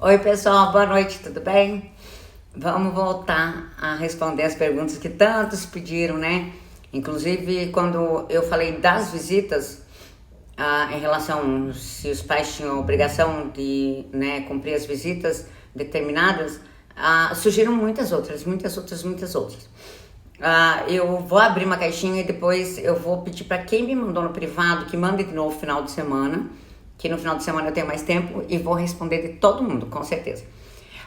Oi pessoal, boa noite, tudo bem? Vamos voltar a responder as perguntas que tantos pediram, né? Inclusive quando eu falei das visitas, em relação se os pais tinham obrigação de, né, cumprir as visitas determinadas, surgiram muitas outras, muitas outras, muitas outras. Eu vou abrir uma caixinha e depois eu vou pedir para quem me mandou no privado que mande de novo no final de semana, que no final de semana eu tenho mais tempo e vou responder de todo mundo, com certeza.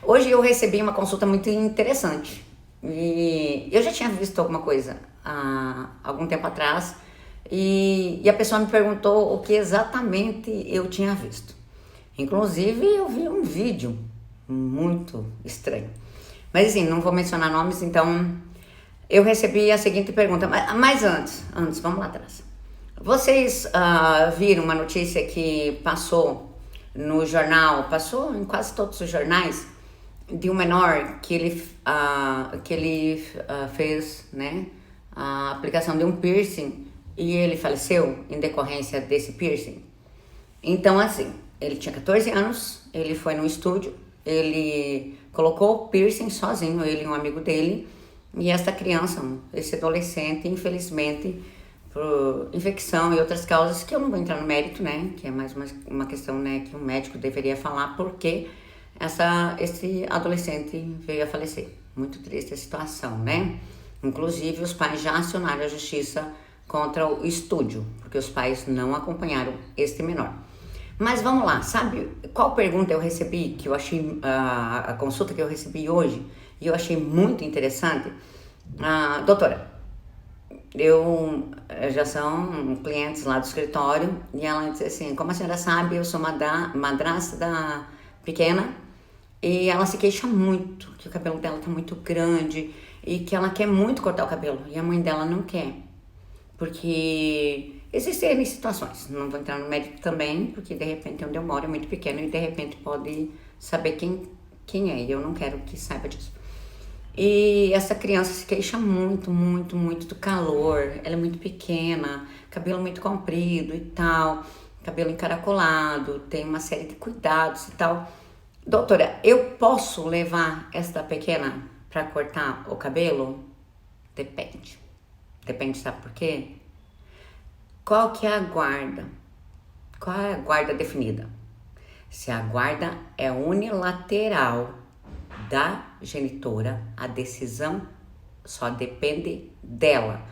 Hoje eu recebi uma consulta muito interessante e eu já tinha visto alguma coisa há algum tempo atrás e a pessoa me perguntou o que exatamente eu tinha visto. Inclusive eu vi um vídeo muito estranho. Mas assim, não vou mencionar nomes, então eu recebi a seguinte pergunta, mas antes, vamos lá atrás. Vocês viram uma notícia que passou no jornal, passou em quase todos os jornais, de um menor que ele fez, né, a aplicação de um piercing e ele faleceu em decorrência desse piercing? Então, assim, ele tinha 14 anos, ele foi num estúdio, ele colocou o piercing sozinho, ele e um amigo dele, e essa criança, esse adolescente, infelizmente, por infecção e outras causas, que eu não vou entrar no mérito, né, que é mais uma questão, né, que um médico deveria falar, porque esse adolescente veio a falecer. Muito triste a situação, né? Inclusive, os pais já acionaram a justiça contra o estúdio, porque os pais não acompanharam este menor. Mas vamos lá, sabe qual pergunta eu recebi, que eu achei, a consulta que eu recebi hoje, e eu achei muito interessante? Doutora, eu já são clientes lá do escritório, e ela disse assim, como a senhora sabe, eu sou madrasta da pequena, e ela se queixa muito, que o cabelo dela tá muito grande, e que ela quer muito cortar o cabelo, e a mãe dela não quer. Porque existem situações, não vou entrar no mérito também, porque de repente onde eu moro é muito pequeno e de repente pode saber quem é, e eu não quero que saiba disso. E essa criança se queixa muito, muito, muito do calor, ela é muito pequena, cabelo muito comprido e tal, cabelo encaracolado, tem uma série de cuidados e tal. Doutora, eu posso levar esta pequena para cortar o cabelo? Depende. Depende, sabe por quê? Qual que é a guarda? Qual é a guarda definida? Se a guarda é unilateral da genitora, a decisão só depende dela.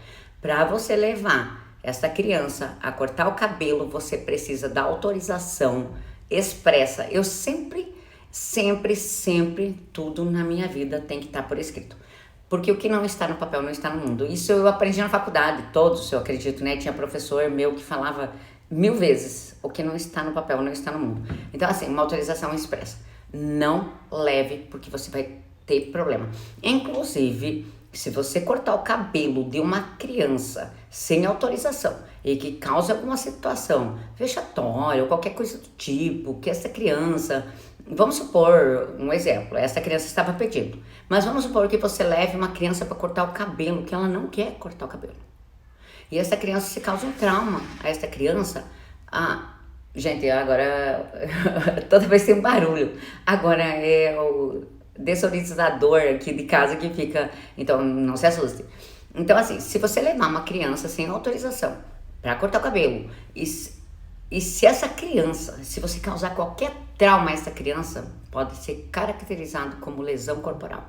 Para você levar essa criança a cortar o cabelo, você precisa da autorização expressa. Eu sempre, tudo na minha vida tem que estar por escrito. Porque o que não está no papel não está no mundo. Isso eu aprendi na faculdade, todos, eu acredito, né? Tinha professor meu que falava 1000 vezes, o que não está no papel não está no mundo. Então, assim, uma autorização expressa. Não leve, porque você vai ter problema. Inclusive, se você cortar o cabelo de uma criança sem autorização e que cause alguma situação vexatória ou qualquer coisa do tipo, que essa criança... Vamos supor, um exemplo, essa criança estava pedindo, mas vamos supor que você leve uma criança para cortar o cabelo, que ela não quer cortar o cabelo. E essa criança se causa um trauma a essa criança. Gente, agora toda vez tem um barulho. Agora é o dessonorizador aqui de casa que fica, então não se assuste. Então assim, se você levar uma criança sem autorização para cortar o cabelo e se essa criança, se você causar qualquer trauma a essa criança, pode ser caracterizado como lesão corporal.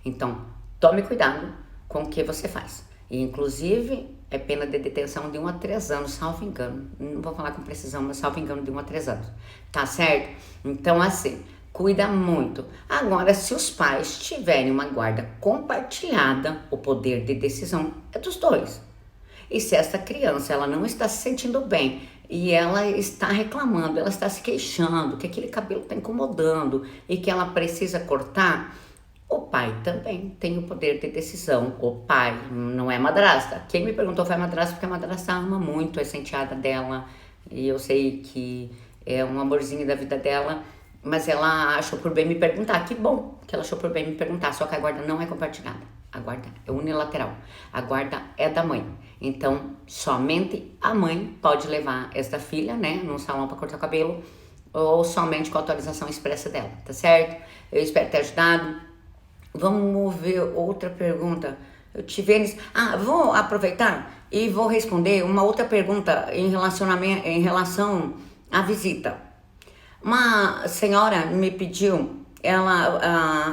Então, tome cuidado com o que você faz. E, inclusive, é pena de detenção de 1 a 3 anos, salvo engano. Não vou falar com precisão, mas salvo engano de 1 a 3 anos. Tá certo? Então, assim, cuida muito. Agora, se os pais tiverem uma guarda compartilhada, o poder de decisão é dos dois. E se essa criança ela não está se sentindo bem e ela está reclamando, ela está se queixando que aquele cabelo está incomodando e que ela precisa cortar, o pai também tem o poder de decisão. O pai não é madrasta. Quem me perguntou foi a madrasta, porque a madrasta ama muito, é enteada dela e eu sei que é um amorzinho da vida dela, mas ela achou por bem me perguntar. Que bom que ela achou por bem me perguntar, só que a guarda não é compartilhada. A guarda é unilateral. A guarda é da mãe. Então, somente a mãe pode levar esta filha, né, num salão para cortar o cabelo ou somente com a autorização expressa dela, tá certo? Eu espero ter ajudado. Vamos ver outra pergunta. Eu tive eles. Vou aproveitar e vou responder uma outra pergunta em relação à visita. Uma senhora me pediu,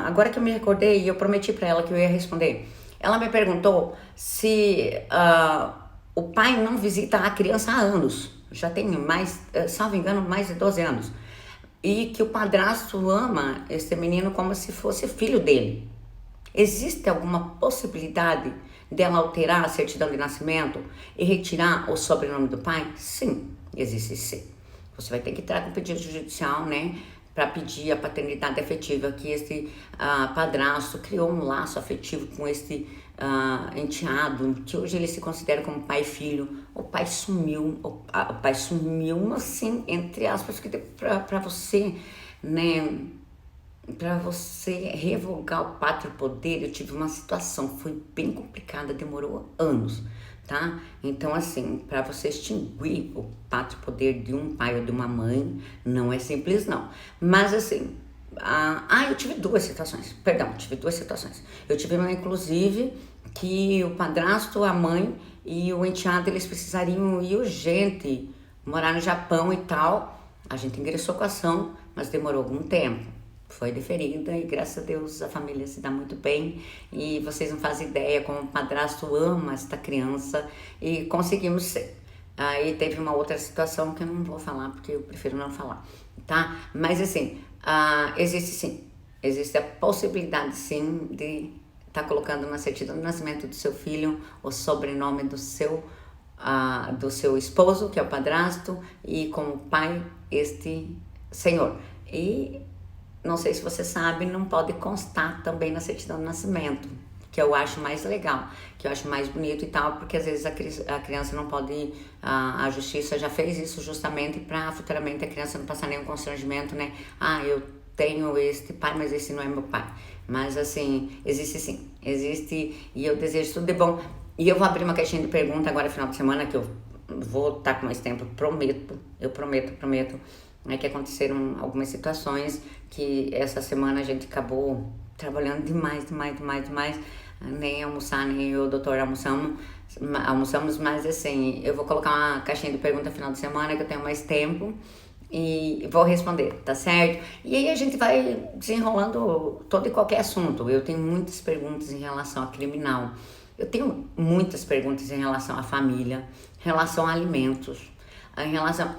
agora que eu me recordei, eu prometi para ela que eu ia responder. Ela me perguntou se o pai não visita a criança há anos. Já tem mais, salvo engano, mais de 12 anos. E que o padrasto ama esse menino como se fosse filho dele. Existe alguma possibilidade dela alterar a certidão de nascimento e retirar o sobrenome do pai? Sim, existe sim. Você vai ter que entrar com pedido judicial, né? Para pedir a paternidade afetiva, que esse padrasto criou um laço afetivo com esse enteado, que hoje ele se considera como pai e filho. O pai sumiu, assim, entre aspas, para você, né? Para você revogar o pátrio poder, eu tive uma situação, foi bem complicada, demorou anos, tá? Então, assim, para você extinguir o pátrio poder de um pai ou de uma mãe, não é simples, não. Mas, assim, eu tive duas situações. Eu tive uma, inclusive, que o padrasto, a mãe e o enteado, eles precisariam ir urgente, morar no Japão e tal. A gente ingressou com a ação, mas demorou algum tempo. Foi deferida e graças a Deus a família se dá muito bem e vocês não fazem ideia como o padrasto ama esta criança e conseguimos ser. Aí teve uma outra situação que eu não vou falar porque eu prefiro não falar, tá? Mas assim, existe a possibilidade sim de estar colocando na certidão de nascimento do seu filho o sobrenome do seu esposo, que é o padrasto, e como pai este senhor. E não sei se você sabe, não pode constar também na certidão de nascimento, que eu acho mais legal, que eu acho mais bonito e tal, porque às vezes a criança não pode, a justiça já fez isso justamente para futuramente a criança não passar nenhum constrangimento, né? Eu tenho este pai, mas esse não é meu pai. Mas assim, existe sim, existe e eu desejo tudo de bom. E eu vou abrir uma caixinha de pergunta agora final de semana, que eu vou estar com mais tempo, prometo. É que aconteceram algumas situações que essa semana a gente acabou trabalhando demais, nem almoçar, nem eu, doutor, almoçamos, mas assim, eu vou colocar uma caixinha de pergunta no final de semana que eu tenho mais tempo e vou responder, tá certo? E aí a gente vai desenrolando todo e qualquer assunto. Eu tenho muitas perguntas em relação a criminal, eu tenho muitas perguntas em relação à família, em relação a alimentos, em relação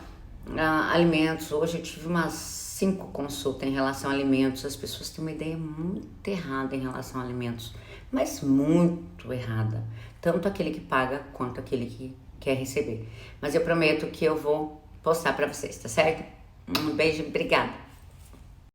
alimentos. Hoje eu tive umas 5 consultas em relação a alimentos. As pessoas têm uma ideia muito errada em relação a alimentos, mas muito errada, tanto aquele que paga quanto aquele que quer receber. Mas eu prometo que eu vou postar para vocês, tá certo? Um beijo, obrigada.